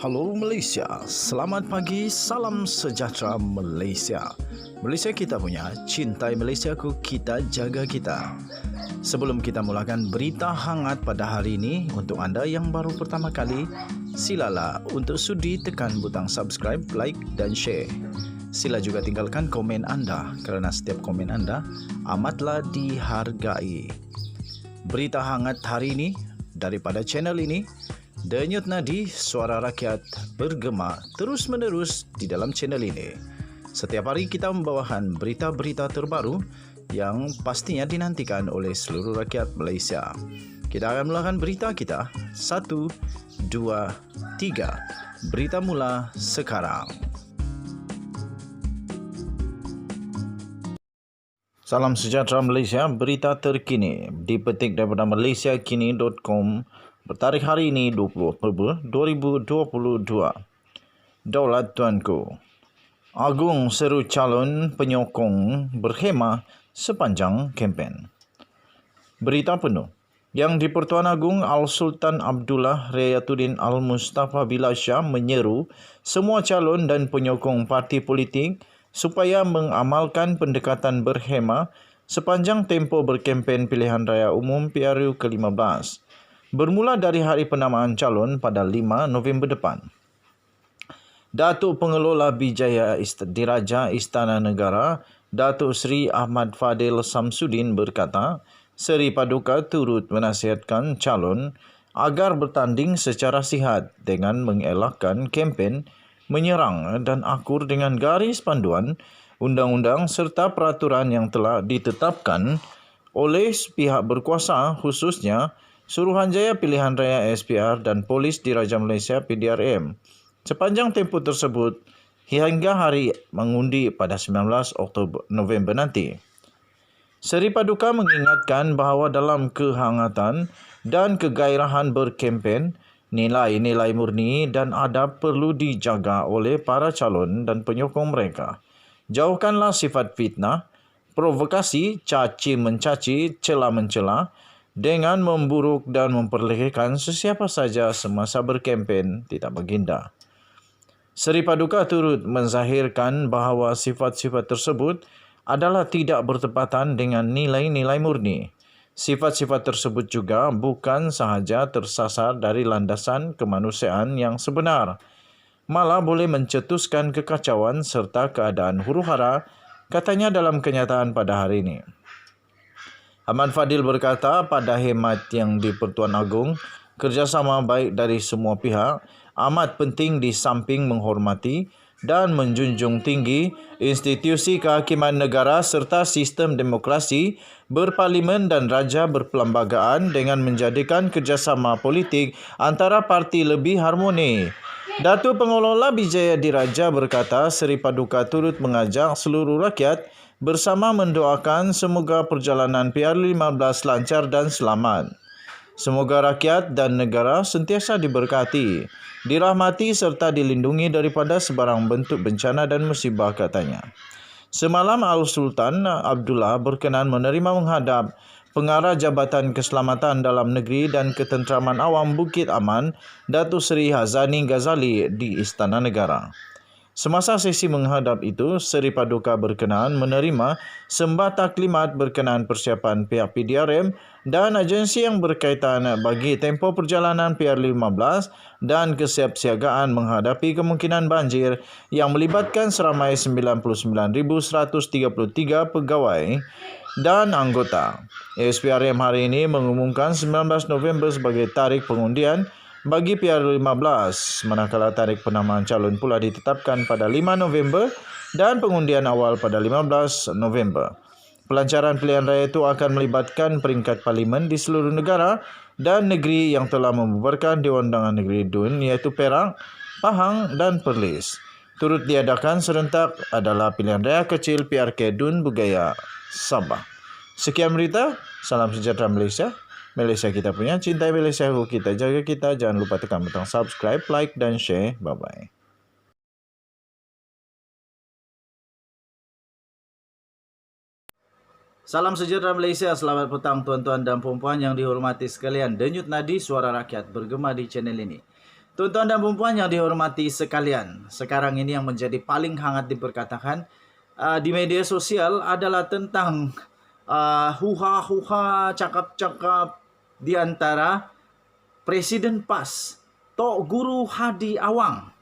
Halo Malaysia, selamat pagi, salam sejahtera Malaysia. Malaysia kita punya, cintai Malaysiaku, kita jaga kita. Sebelum kita mulakan berita hangat pada hari ini, untuk anda yang baru pertama kali, silalah untuk sudi tekan butang subscribe, like dan share. Sila juga tinggalkan komen anda kerana setiap komen anda amatlah dihargai. Berita hangat hari ini daripada channel ini, Denyut nadi suara rakyat bergema terus-menerus di dalam channel ini. Setiap hari kita membawakan berita-berita terbaru yang pastinya dinantikan oleh seluruh rakyat Malaysia. Kita akan mulakan berita kita. 1, 2, 3. Berita mula sekarang. Salam sejahtera Malaysia, berita terkini dipetik daripada malaysiakini.com. Bertarikh hari ini 20 Oktober 2022. Daulat tuanku. Agung seru calon penyokong berkhemah sepanjang kempen. Berita penuh. Yang di-Pertuan Agong Al-Sultan Abdullah Rayatuddin Al-Mustafa Bilal Shah menyeru semua calon dan penyokong parti politik supaya mengamalkan pendekatan berkhemah sepanjang tempoh berkempen pilihan raya umum PRU ke-15. Bermula dari hari penamaan calon pada 5 November depan. Datuk Pengelola Bijaya Diraja Istana Negara, Datuk Seri Ahmad Fadil Samsudin berkata, Seri Paduka turut menasihatkan calon agar bertanding secara sihat dengan mengelakkan kempen, menyerang dan akur dengan garis panduan, undang-undang serta peraturan yang telah ditetapkan oleh pihak berkuasa, khususnya Suruhanjaya Pilihan Raya SPR dan Polis Diraja Malaysia PDRM. Sepanjang tempoh tersebut hingga hari mengundi pada 19 November nanti. Seri Paduka mengingatkan bahawa dalam kehangatan dan kegairahan berkempen, nilai-nilai murni dan adab perlu dijaga oleh para calon dan penyokong mereka. Jauhkanlah sifat fitnah, provokasi, caci mencaci, cela mencela, dengan memburuk dan memperlekehkan sesiapa saja semasa berkempen tidak baginda. Seri Paduka turut menzahirkan bahawa sifat-sifat tersebut adalah tidak bertepatan dengan nilai-nilai murni. Sifat-sifat tersebut juga bukan sahaja tersasar dari landasan kemanusiaan yang sebenar, malah boleh mencetuskan kekacauan serta keadaan huru-hara, katanya dalam kenyataan pada hari ini. Ahmad Fadil berkata, pada hemat yang di-Pertuan Agong, kerjasama baik dari semua pihak amat penting di samping menghormati dan menjunjung tinggi institusi kehakiman negara serta sistem demokrasi, berparlimen dan raja berperlembagaan dengan menjadikan kerjasama politik antara parti lebih harmoni. Datuk Pengelola Bijaya Diraja berkata, Seri Paduka turut mengajak seluruh rakyat bersama mendoakan semoga perjalanan PR15 lancar dan selamat. Semoga rakyat dan negara sentiasa diberkati, dirahmati serta dilindungi daripada sebarang bentuk bencana dan musibah, katanya. Semalam Al-Sultan Abdullah berkenan menerima menghadap Pengarah Jabatan Keselamatan Dalam Negeri dan Ketenteraman Awam Bukit Aman, Datuk Seri Hazani Ghazali di Istana Negara. Semasa sesi menghadap itu, Seri Paduka berkenaan menerima sembah taklimat berkenaan persiapan pihak PDRM dan agensi yang berkaitan bagi tempoh perjalanan PR15 dan kesiapsiagaan menghadapi kemungkinan banjir yang melibatkan seramai 99,133 pegawai dan anggota. SPRM hari ini mengumumkan 19 November sebagai tarikh pengundian bagi PR15, manakala tarikh penamaan calon pula ditetapkan pada 5 November dan pengundian awal pada 15 November. Pelancaran pilihan raya itu akan melibatkan peringkat parlimen di seluruh negara dan negeri yang telah membubarkan Dewan Undangan Negeri DUN, iaitu Perak, Pahang dan Perlis. Turut diadakan serentak adalah pilihan raya kecil PRK DUN Bugaya Sabah. Sekian berita, salam sejahtera Malaysia. Malaysia kita punya, cintai Malaysia, kita jaga kita. Jangan lupa tekan butang subscribe, like dan share. Bye-bye. Salam sejahtera Malaysia, selamat petang tuan-tuan dan puan-puan yang dihormati sekalian. Denyut nadi suara rakyat bergema di channel ini. Tuan-tuan dan puan yang dihormati sekalian, sekarang ini yang menjadi paling hangat diperkatakan di media sosial adalah tentang huha-huha, cakap-cakap di antara Presiden PAS, Tok Guru Hadi Awang.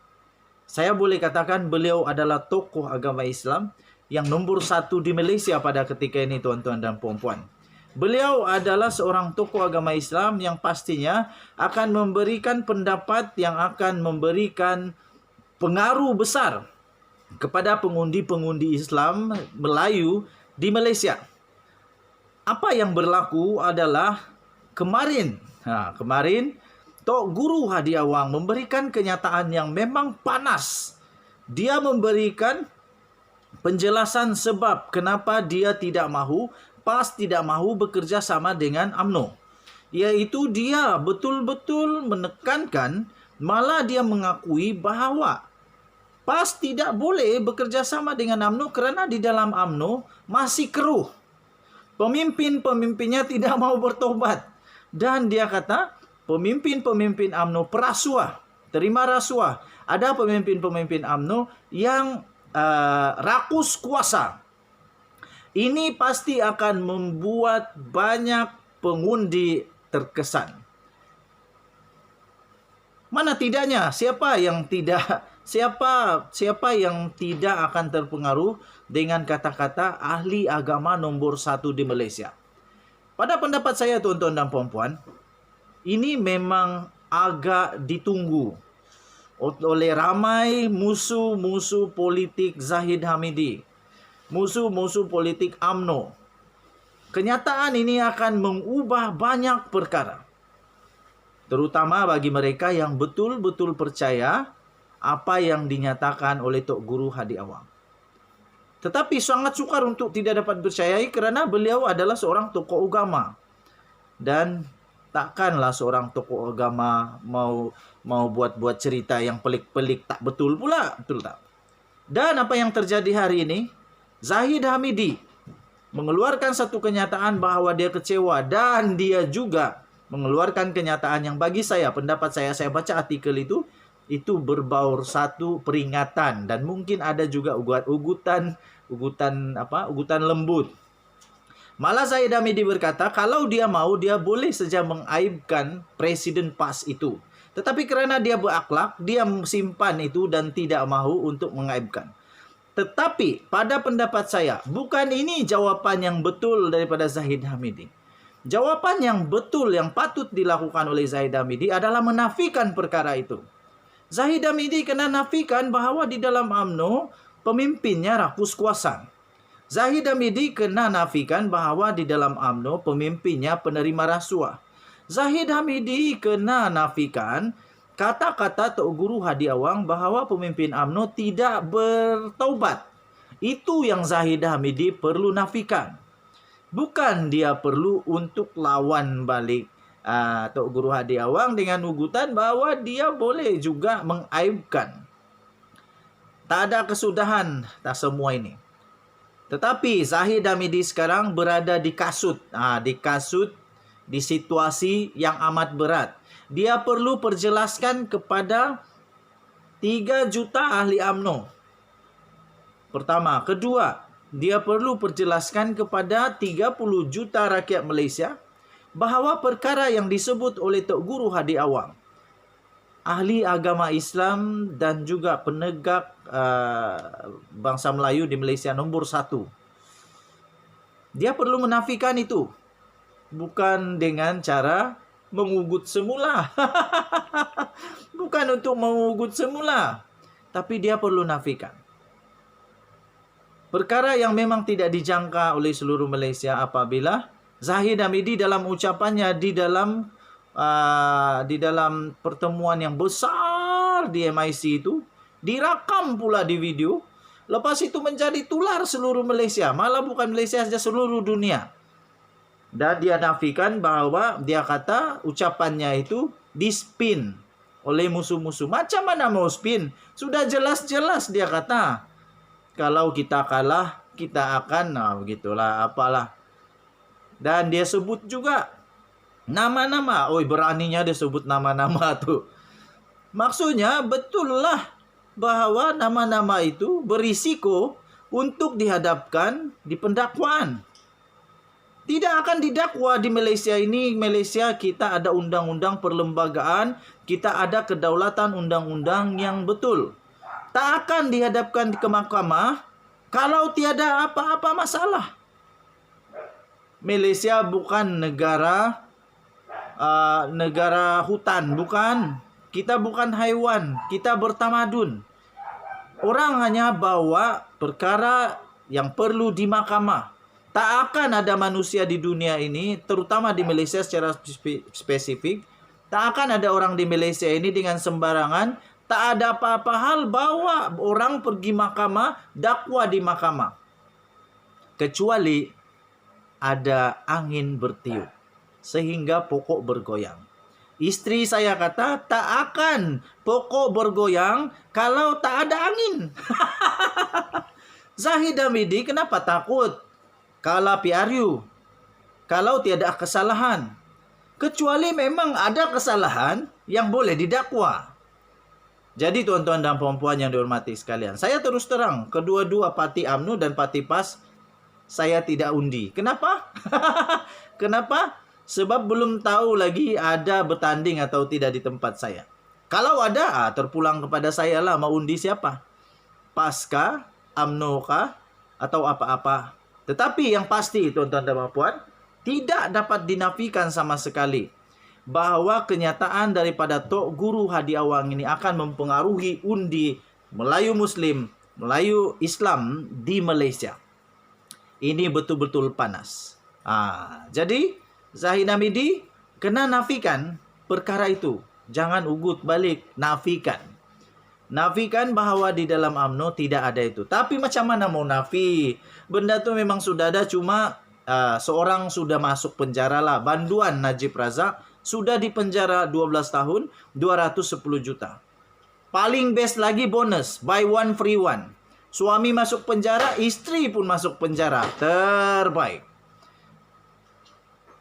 Saya boleh katakan beliau adalah tokoh agama Islam yang nombor 1 di Malaysia pada ketika ini, tuan-tuan dan puan-puan. Beliau adalah seorang tokoh agama Islam yang pastinya akan memberikan pendapat yang akan memberikan pengaruh besar kepada pengundi-pengundi Islam Melayu di Malaysia. Apa yang berlaku adalah kemarin Tok Guru Hadi Awang memberikan kenyataan yang memang panas. Dia memberikan penjelasan sebab kenapa dia tidak mahu, PAS tidak mahu bekerja sama dengan UMNO. Iaitu dia betul-betul menekankan, malah dia mengakui bahawa PAS tidak boleh bekerja sama dengan UMNO kerana di dalam UMNO masih keruh. Pemimpin-pemimpinnya tidak mau bertobat. Dan dia kata, pemimpin-pemimpin UMNO perasuah, terima rasuah. Ada pemimpin-pemimpin UMNO yang rakus kuasa. Ini pasti akan membuat banyak pengundi terkesan. Mana tidaknya? Siapa yang tidak akan terpengaruh dengan kata-kata ahli agama nombor 1 di Malaysia? Pada pendapat saya, tuan-tuan dan puan-puan, ini memang agak ditunggu oleh ramai musuh-musuh politik Zahid Hamidi, musuh-musuh politik UMNO. Kenyataan ini akan mengubah banyak perkara, terutama bagi mereka yang betul-betul percaya apa yang dinyatakan oleh Tok Guru Hadi Awang. Tetapi sangat sukar untuk tidak dapat percayai kerana beliau adalah seorang tokoh agama. Dan takkanlah seorang tokoh agama mau buat-buat cerita yang pelik-pelik, tak betul pula, betul tak? Dan apa yang terjadi hari ini, Zahid Hamidi mengeluarkan satu kenyataan bahawa dia kecewa, dan dia juga mengeluarkan kenyataan yang bagi saya, pendapat saya baca artikel itu berbaur satu peringatan, dan mungkin ada juga ugutan lembut. Malah Zahid Hamidi berkata, kalau dia mau, dia boleh saja mengaibkan Presiden PAS itu. Tetapi kerana dia berakhlak, dia simpan itu dan tidak mahu untuk mengaibkan. Tetapi pada pendapat saya, bukan ini jawapan yang betul daripada Zahid Hamidi. Jawapan yang betul yang patut dilakukan oleh Zahid Hamidi adalah menafikan perkara itu. Zahid Hamidi kena nafikan bahawa di dalam UMNO pemimpinnya rakus kuasa. Zahid Hamidi kena nafikan bahawa di dalam UMNO pemimpinnya penerima rasuah. Zahid Hamidi kena nafikan kata-kata Tok Guru Hadi Awang bahawa pemimpin UMNO tidak bertaubat. Itu yang Zahid Hamidi perlu nafikan. Bukan dia perlu untuk lawan balik Tok Guru Hadi Awang dengan ugutan bahawa dia boleh juga mengaibkan. Tak ada kesudahan, tak semua ini. Tetapi Zahid Hamidi sekarang berada di kasut. Di situasi yang amat berat. Dia perlu perjelaskan kepada 3 juta ahli UMNO. Pertama. Kedua, dia perlu perjelaskan kepada 30 juta rakyat Malaysia bahawa perkara yang disebut oleh Tok Guru Hadi Awang, ahli agama Islam dan juga penegak bangsa Melayu di Malaysia nombor 1. Dia perlu menafikan itu. Bukan dengan cara mengugut semula. Bukan untuk mengugut semula. Tapi dia perlu nafikan. Perkara yang memang tidak dijangka oleh seluruh Malaysia apabila Zahid Hamidi dalam ucapannya di dalam pertemuan yang besar di MIC itu, direkam pula di video. Lepas itu menjadi tular seluruh Malaysia. Malah bukan Malaysia saja, seluruh dunia. Dan dia nafikan bahawa dia kata ucapannya itu dispin oleh musuh-musuh. Macam mana mau spin? Sudah jelas-jelas dia kata, kalau kita kalah, kita akan, begitulah, apalah. Dan dia sebut juga nama-nama. Beraninya dia sebut nama-nama tuh. Maksudnya betullah bahwa nama-nama itu berisiko untuk dihadapkan di pendakwaan. Tidak akan didakwa di Malaysia ini. Malaysia kita ada undang-undang perlembagaan, kita ada kedaulatan undang-undang yang betul. Tak akan dihadapkan ke mahkamah kalau tiada apa-apa masalah. Malaysia bukan negara hutan, bukan. Kita bukan haiwan, kita bertamadun. Orang hanya bawa perkara yang perlu di mahkamah. Tak akan ada manusia di dunia ini, terutama di Malaysia secara spesifik, tak akan ada orang di Malaysia ini dengan sembarangan, tak ada apa-apa hal bawa orang pergi mahkamah, dakwa di mahkamah. Kecuali ada angin bertiup, sehingga pokok bergoyang. Istri saya kata, tak akan pokok bergoyang kalau tak ada angin. Zahid Hamidi kenapa takut? Kala PRU, kalau tiada kesalahan. Kecuali memang ada kesalahan yang boleh didakwa. Jadi tuan-tuan dan puan-puan yang dihormati sekalian, saya terus terang, kedua-dua parti UMNO dan parti PAS, saya tidak undi. Kenapa? Kenapa? Sebab belum tahu lagi ada bertanding atau tidak di tempat saya. Kalau ada, terpulang kepada saya lah, mau undi siapa? PAS kah? UMNO kah? Atau apa-apa? Tetapi yang pasti, tuan-tuan dan puan, tidak dapat dinafikan sama sekali bahwa kenyataan daripada Tok Guru Hadi Awang ini akan mempengaruhi undi Melayu Muslim, Melayu Islam di Malaysia. Ini betul-betul panas. Jadi, Zahid Hamidi kena nafikan perkara itu. Jangan ugut balik, nafikan. Nafikan bahwa di dalam UMNO tidak ada itu. Tapi macam mana mau nafi? Benda tu memang sudah ada, cuma seorang sudah masuk penjara lah. Banduan Najib Razak sudah di penjara 12 tahun, 210 juta. Paling best lagi bonus, buy one free one. Suami masuk penjara, istri pun masuk penjara. Terbaik.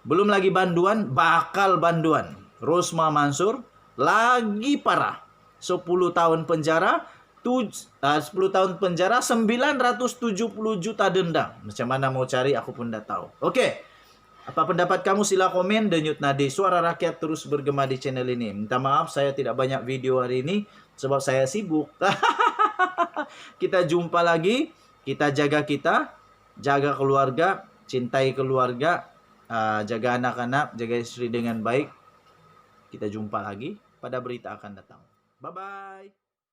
Belum lagi banduan, bakal banduan. Rosma Mansur, lagi parah. 10 tahun penjara, 10 tahun penjara, 970 juta denda. Macam mana mau cari, aku pun dah tahu. Oke, apa pendapat kamu? Sila komen. Denyut Nadi, suara rakyat terus bergema di channel ini. Minta maaf saya tidak banyak video hari ini, sebab saya sibuk. Kita jumpa lagi. Kita, jaga keluarga, cintai keluarga, jaga anak-anak, jaga istri dengan baik. Kita jumpa lagi pada berita akan datang. Bye-bye.